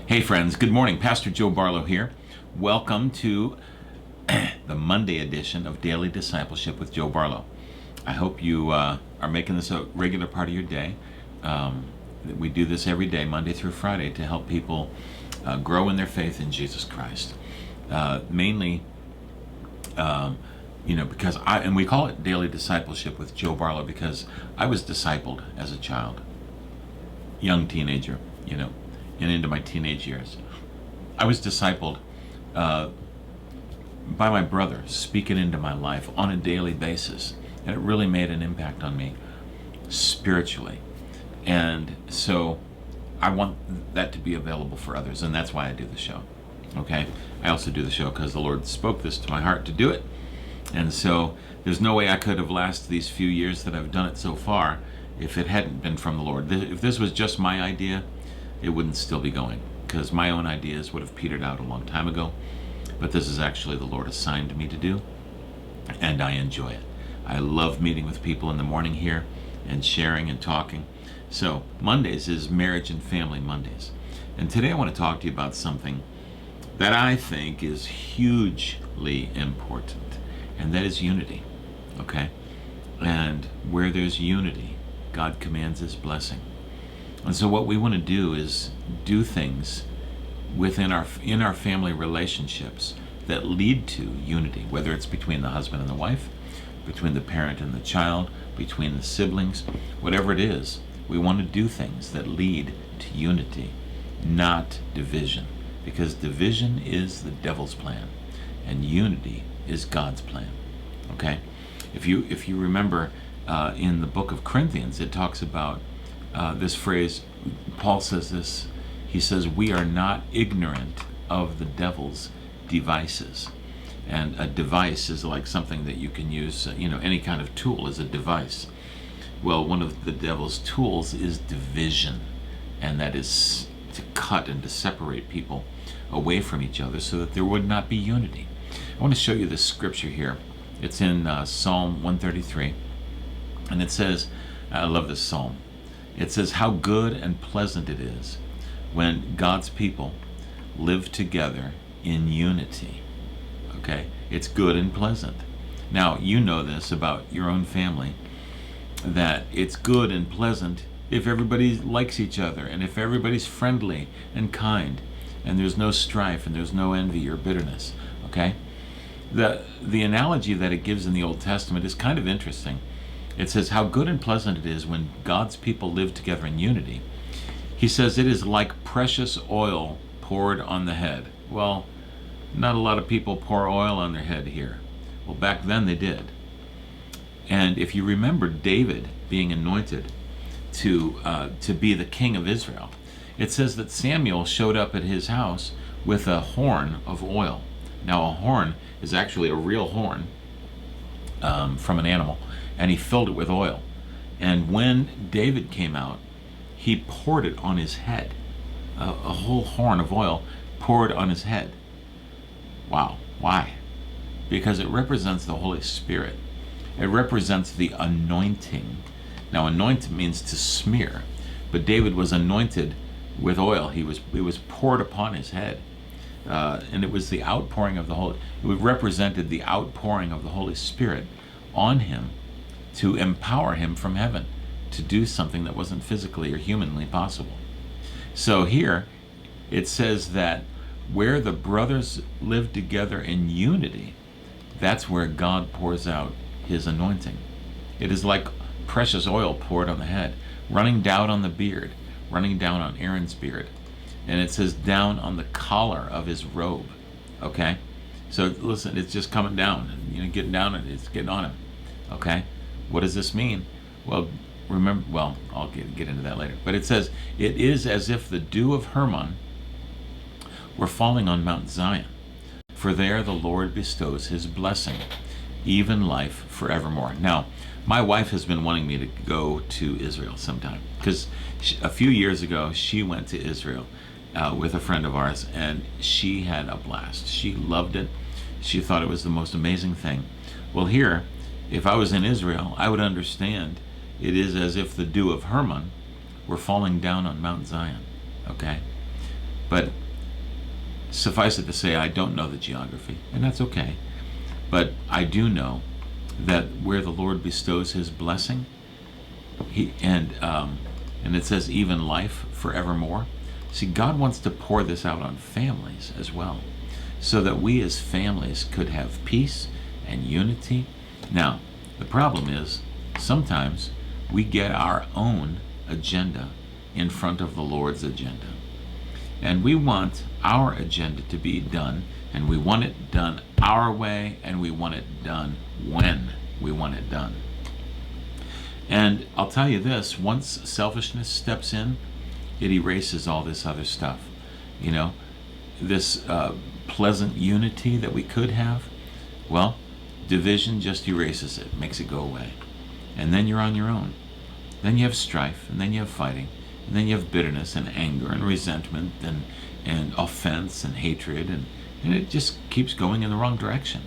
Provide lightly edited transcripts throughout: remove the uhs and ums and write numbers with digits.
Hey friends, good morning. Pastor Joe Barlow here. Welcome to the Monday edition of Daily Discipleship with Joe Barlow. I hope you are making this a regular part of your day. We do this every day, Monday through Friday, to help people grow in their faith in Jesus Christ. Mainly, because and we call it Daily Discipleship with Joe Barlow because I was discipled as a child, young teenager, and into my teenage years. I was discipled by my brother, speaking into my life on a daily basis, and it really made an impact on me spiritually. And so I want that to be available for others, and that's why I do the show. Okay? I also do the show because the Lord spoke this to my heart to do it. And so there's no way I could have lasted these few years that I've done it so far if it hadn't been from the Lord. If this was just my idea, it wouldn't still be going, because my own ideas would have petered out a long time ago. But this is actually the Lord assigned me to do, and I enjoy it. I love meeting with people in the morning here and sharing and talking. So Mondays is Marriage and Family Mondays. And today I want to talk to you about something that I think is hugely important, and that is unity. Okay? And where there's unity, God commands His blessing. And so what we want to do is do things in our family relationships that lead to unity, whether it's between the husband and the wife, between the parent and the child, between the siblings, whatever it is. We want to do things that lead to unity, not division, because division is the devil's plan and unity is God's plan. Okay? If you remember in the book of Corinthians, it talks about this phrase. Paul says this. He says, we are not ignorant of the devil's devices. And a device is like something that you can use, any kind of tool is a device. Well, one of the devil's tools is division, and that is to cut and to separate people away from each other so that there would not be unity. I want to show you this scripture here. It's in Psalm 133, and it says, I love this psalm. It says, how good and pleasant it is when God's people live together in unity. Okay? It's good and pleasant. Now, you know this about your own family, that it's good and pleasant if everybody likes each other and if everybody's friendly and kind and there's no strife and there's no envy or bitterness. Okay? The analogy that it gives in the Old Testament is kind of interesting. It says how good and pleasant it is when God's people live together in unity. He says it is like precious oil poured on the head. Well, not a lot of people pour oil on their head here. Well, back then they did. And if you remember David being anointed to be the king of Israel, it says that Samuel showed up at his house with a horn of oil. Now, a horn is actually a real horn from an animal, and he filled it with oil. And when David came out, he poured it on his head. A whole horn of oil poured on his head. Wow. Why? Because it represents the Holy Spirit. It represents the anointing. Now, anoint means to smear, but David was anointed with oil. It was poured upon his head. And it was the outpouring of the Holy. It represented the outpouring of the Holy Spirit on him to empower him from heaven to do something that wasn't physically or humanly possible. So here it says that where the brothers live together in unity, that's where God pours out His anointing. It is like precious oil poured on the head, running down on the beard, running down on Aaron's beard. And it says down on the collar of his robe. Okay? So listen, it's just coming down, getting down, and it's getting on him. Okay? What does this mean? Well, I'll get into that later. But it says, it is as if the dew of Hermon were falling on Mount Zion. For there the Lord bestows His blessing, even life forevermore. Now, my wife has been wanting me to go to Israel sometime, because a few years ago she went to Israel with a friend of ours, and she had a blast. She loved it. She thought it was the most amazing thing. Well, here, if I was in Israel, I would understand it is as if the dew of Hermon were falling down on Mount Zion. Okay? But suffice it to say, I don't know the geography, and that's okay. But I do know that where the Lord bestows His blessing, and it says even life forevermore. See, God wants to pour this out on families as well, so that we as families could have peace and unity. Now, the problem is sometimes we get our own agenda in front of the Lord's agenda. And we want our agenda to be done, and we want it done our way, and we want it done when we want it done. And I'll tell you this, once selfishness steps in, it erases all this other stuff. You know, this pleasant unity that we could have, well, division just erases it, makes it go away. And then you're on your own. Then you have strife, and then you have fighting, and then you have bitterness and anger and resentment and offense and hatred, and it just keeps going in the wrong direction.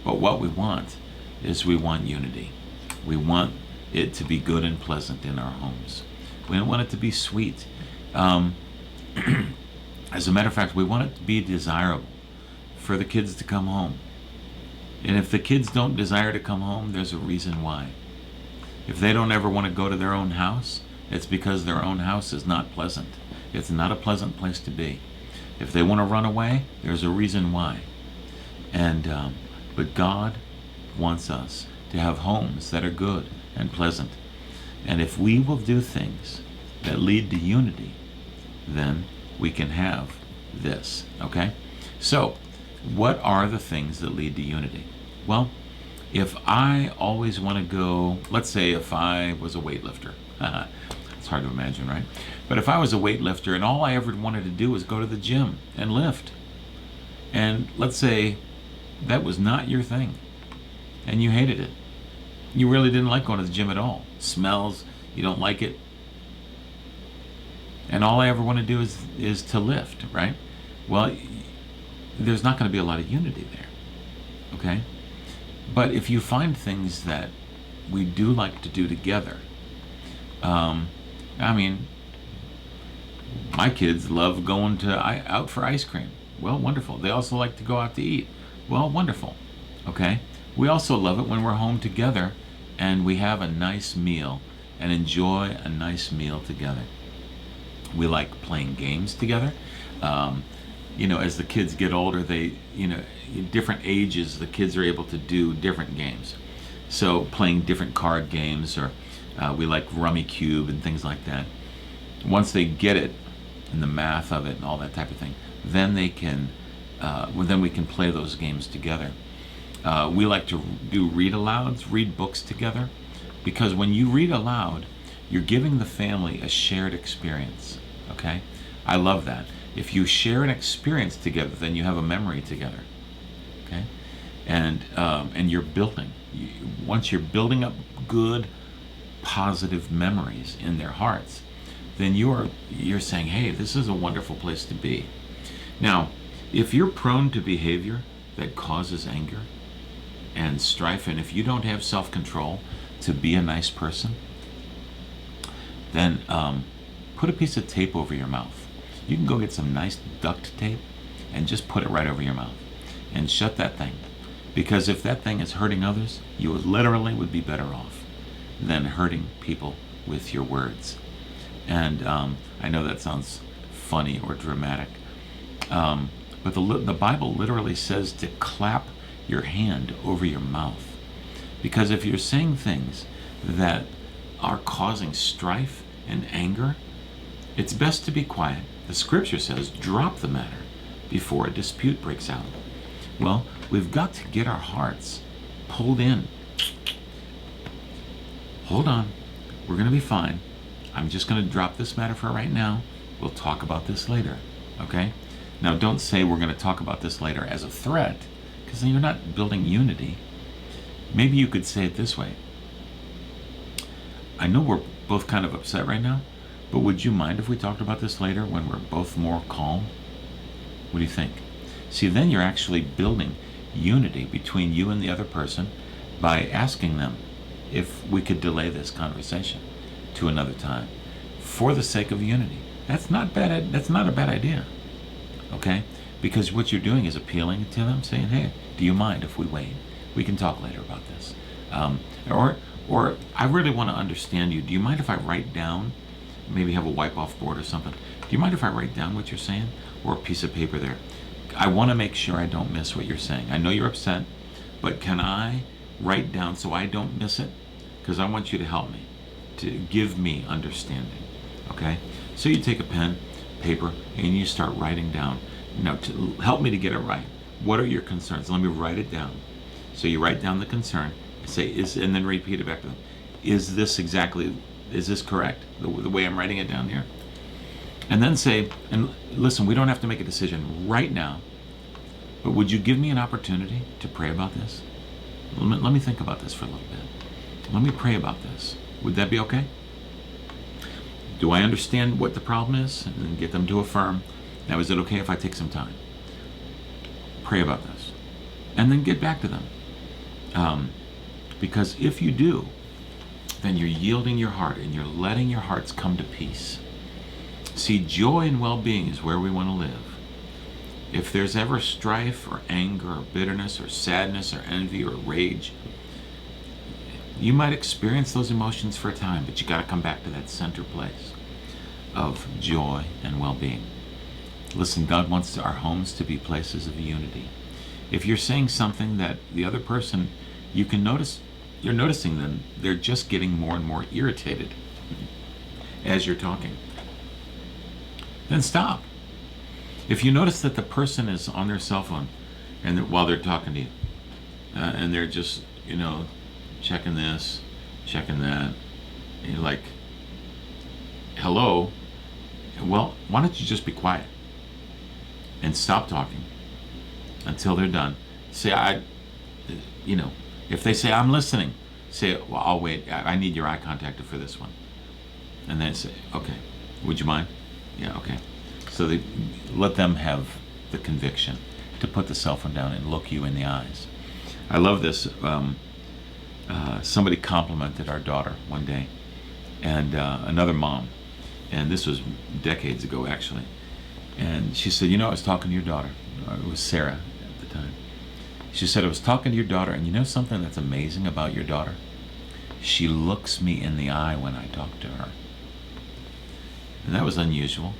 But what we want is we want unity. We want it to be good and pleasant in our homes. We don't want it to be sweet. As a matter of fact, we want it to be desirable for the kids to come home. And if the kids don't desire to come home, there's a reason why. If they don't ever want to go to their own house, it's because their own house is not pleasant. It's not a pleasant place to be. If they want to run away, there's a reason why. But God wants us to have homes that are good and pleasant. And if we will do things that lead to unity, then we can have this, okay? So, what are the things that lead to unity? Well, if I always want to go, let's say if I was a weightlifter, it's hard to imagine, right? But if I was a weightlifter and all I ever wanted to do was go to the gym and lift, and let's say that was not your thing, and you hated it, you really didn't like going to the gym at all, smells, you don't like it, and all I ever want to do is to lift, right? Well, there's not going to be a lot of unity there, okay? But if you find things that we do like to do together, I mean, my kids love going out for ice cream. Well, wonderful. They also like to go out to eat. Well, wonderful. Okay? We also love it when we're home together and we have a nice meal and enjoy a nice meal together. We like playing games together. As the kids get older, different ages, the kids are able to do different games. So playing different card games, or we like Rummy Cube and things like that. Once they get it, and the math of it and all that type of thing, then they can, then we can play those games together. We like to do read-alouds, read books together, because when you read aloud, you're giving the family a shared experience, okay? I love that. If you share an experience together, then you have a memory together, okay? And you're building. Once you're building up good, positive memories in their hearts, then you're saying, hey, this is a wonderful place to be. Now, if you're prone to behavior that causes anger and strife, and if you don't have self-control to be a nice person, then put a piece of tape over your mouth. You can go get some nice duct tape and just put it right over your mouth and shut that thing. Because if that thing is hurting others, you literally would be better off than hurting people with your words. And I know that sounds funny or dramatic, but the Bible literally says to clap your hand over your mouth. Because if you're saying things that are causing strife and anger, it's best to be quiet. The scripture says, drop the matter before a dispute breaks out. Well, we've got to get our hearts pulled in. Hold on, we're going to be fine. I'm just going to drop this matter for right now. We'll talk about this later, okay? Now, don't say we're going to talk about this later as a threat, because then you're not building unity. Maybe you could say it this way. I know we're both kind of upset right now, but would you mind if we talked about this later when we're both more calm? What do you think? See, then you're actually building unity between you and the other person by asking them if we could delay this conversation to another time for the sake of unity. That's not bad. That's not a bad idea. okay? Because what you're doing is appealing to them, saying, hey, do you mind if we wait? We can talk later about this. Or I really want to understand you. Do you mind if I write down, maybe have a wipe-off board or something? Do you mind if I write down what you're saying? Or a piece of paper there? I want to make sure I don't miss what you're saying. I know you're upset, but can I write down so I don't miss it? Because I want you to help me, to give me understanding, okay? So you take a pen, paper, and you start writing down, to help me to get it right. What are your concerns? Let me write it down. So you write down the concern, say, and then repeat it back to them. Is this correct, the way I'm writing it down here? And then say, and listen, we don't have to make a decision right now, but would you give me an opportunity to pray about this? Let me think about this for a little bit. Let me pray about this. Would that be okay? Do I understand what the problem is? And then get them to affirm. Now, is it okay if I take some time? Pray about this. And then get back to them. Because if you do, then you're yielding your heart and you're letting your hearts come to peace. See, joy and well-being is where we want to live. If there's ever strife or anger or bitterness or sadness or envy or rage, you might experience those emotions for a time, but you got to come back to that center place of joy and well-being. Listen, God wants our homes to be places of unity. If you're saying something that the other person, you can notice, you're noticing them, they're just getting more and more irritated as you're talking, then stop. If you notice that the person is on their cell phone and while they're talking to you, and they're just, checking this, checking that, and you're like, hello, well, why don't you just be quiet and stop talking until they're done? Say, if they say, I'm listening, say, well, I'll wait. I need your eye contact for this one. And then say, okay, would you mind? Yeah, okay. So they let them have the conviction to put the cell phone down and look you in the eyes. I love this. Somebody complimented our daughter one day, and another mom, and this was decades ago actually, and she said, I was talking to your daughter. It was Sarah at the time. She said, I was talking to your daughter, and you know something that's amazing about your daughter? She looks me in the eye when I talk to her. And that was unusual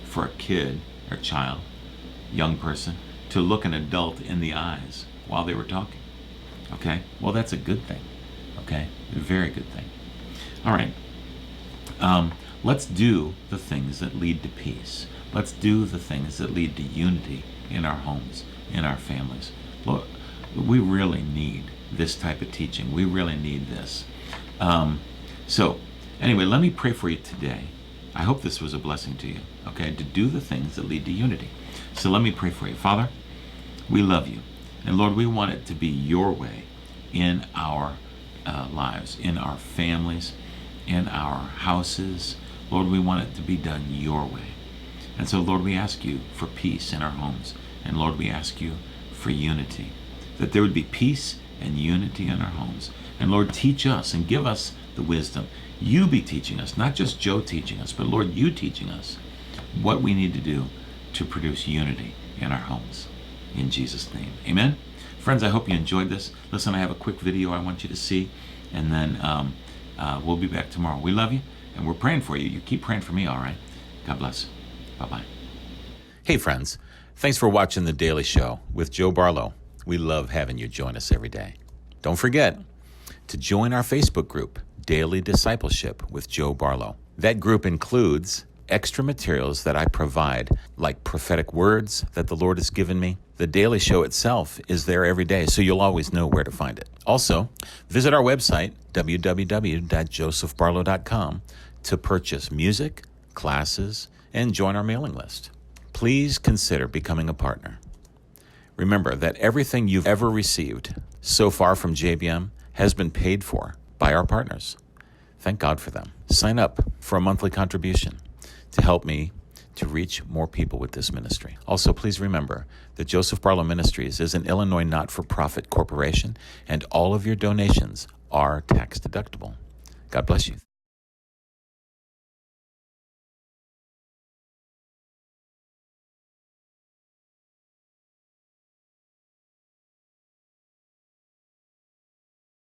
for a kid or child, young person, to look an adult in the eyes while they were talking. Okay? Well, that's a good thing. Okay? A very good thing. All right. Let's do the things that lead to peace. Let's do the things that lead to unity in our homes, in our families. Look, we really need this type of teaching. We really need this. So, anyway, let me pray for you today. I hope this was a blessing to you, okay, to do the things that lead to unity. So let me pray for you. Father, we love you. And Lord, we want it to be your way in our lives, in our families, in our houses. Lord, we want it to be done your way. And so, Lord, we ask you for peace in our homes. And Lord, we ask you for unity, that there would be peace and unity in our homes. And Lord, teach us and give us the wisdom. You be teaching us, not just Joe teaching us, but Lord, you teaching us what we need to do to produce unity in our homes. In Jesus' name, amen. Friends, I hope you enjoyed this. Listen, I have a quick video I want you to see, and then we'll be back tomorrow. We love you, and we're praying for you. You keep praying for me, all right? God bless. Bye-bye. Hey, friends. Thanks for watching The Daily Show with Joe Barlow. We love having you join us every day. Don't forget to join our Facebook group, Daily Discipleship with Joe Barlow. That group includes extra materials that I provide, like prophetic words that the Lord has given me. The Daily Show itself is there every day, so you'll always know where to find it. Also, visit our website, www.josephbarlow.com, to purchase music, classes, and join our mailing list. Please consider becoming a partner. Remember that everything you've ever received so far from JBM has been paid for by our partners. Thank God for them. Sign up for a monthly contribution to help me to reach more people with this ministry. Also, please remember that Joseph Barlow Ministries is an Illinois not-for-profit corporation, and all of your donations are tax deductible. God bless you.